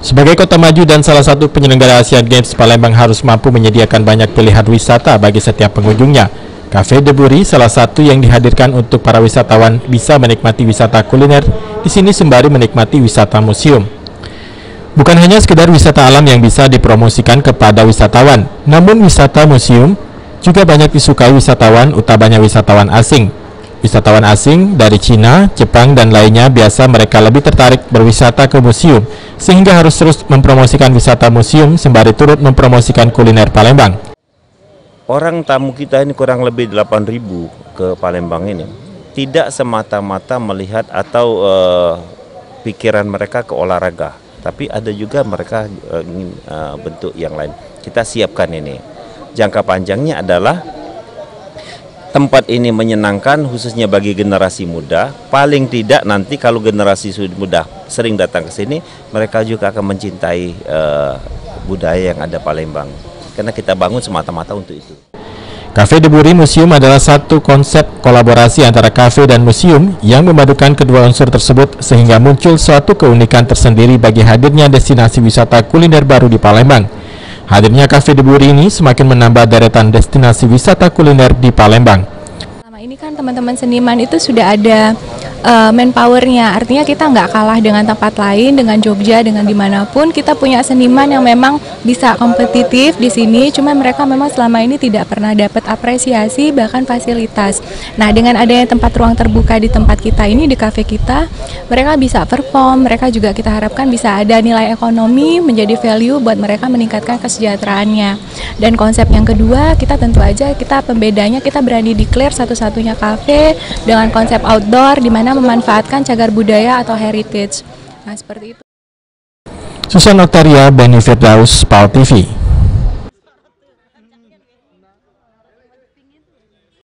Sebagai kota maju dan salah satu penyelenggara Asian Games, Palembang harus mampu menyediakan banyak pilihan wisata bagi setiap pengunjungnya. Cafe de Buri, salah satu yang dihadirkan untuk para wisatawan bisa menikmati wisata kuliner di sini sembari menikmati wisata museum. Bukan hanya sekedar wisata alam yang bisa dipromosikan kepada wisatawan, namun wisata museum juga banyak disukai wisatawan, utamanya wisatawan asing. Wisatawan asing dari Cina, Jepang, dan lainnya biasa mereka lebih tertarik berwisata ke museum, sehingga harus terus mempromosikan wisata museum sembari turut mempromosikan kuliner Palembang. Orang tamu kita ini kurang lebih 8.000 ke Palembang ini. Tidak semata-mata melihat atau pikiran mereka ke olahraga, tapi ada juga mereka ingin bentuk yang lain. Kita siapkan ini. Jangka panjangnya adalah tempat ini menyenangkan khususnya bagi generasi muda. Paling tidak nanti kalau generasi muda sering datang ke sini, mereka juga akan mencintai budaya yang ada Palembang. Karena kita bangun semata-mata untuk itu. Cafe de Buri Museum adalah satu konsep kolaborasi antara kafe dan museum yang memadukan kedua unsur tersebut sehingga muncul suatu keunikan tersendiri bagi hadirnya destinasi wisata kuliner baru di Palembang. Hadirnya Cafe de Buri ini semakin menambah deretan destinasi wisata kuliner di Palembang. Selama ini kan teman-teman seniman itu sudah ada manpowernya, artinya kita nggak kalah dengan tempat lain, dengan Jogja, dengan dimanapun. Kita punya seniman yang memang bisa kompetitif di sini, cuma mereka memang selama ini tidak pernah dapat apresiasi bahkan fasilitas. Nah, dengan adanya tempat ruang terbuka di tempat kita ini, di kafe kita, mereka bisa perform, mereka juga kita harapkan bisa ada nilai ekonomi menjadi value buat mereka meningkatkan kesejahteraannya. Dan konsep yang kedua, kita tentu aja kita pembedanya, kita berani declare satu-satunya kafe dengan konsep outdoor di mana memanfaatkan cagar budaya atau heritage. Nah, seperti itu. Susan Octaria, Benny Firdaus, PAL TV.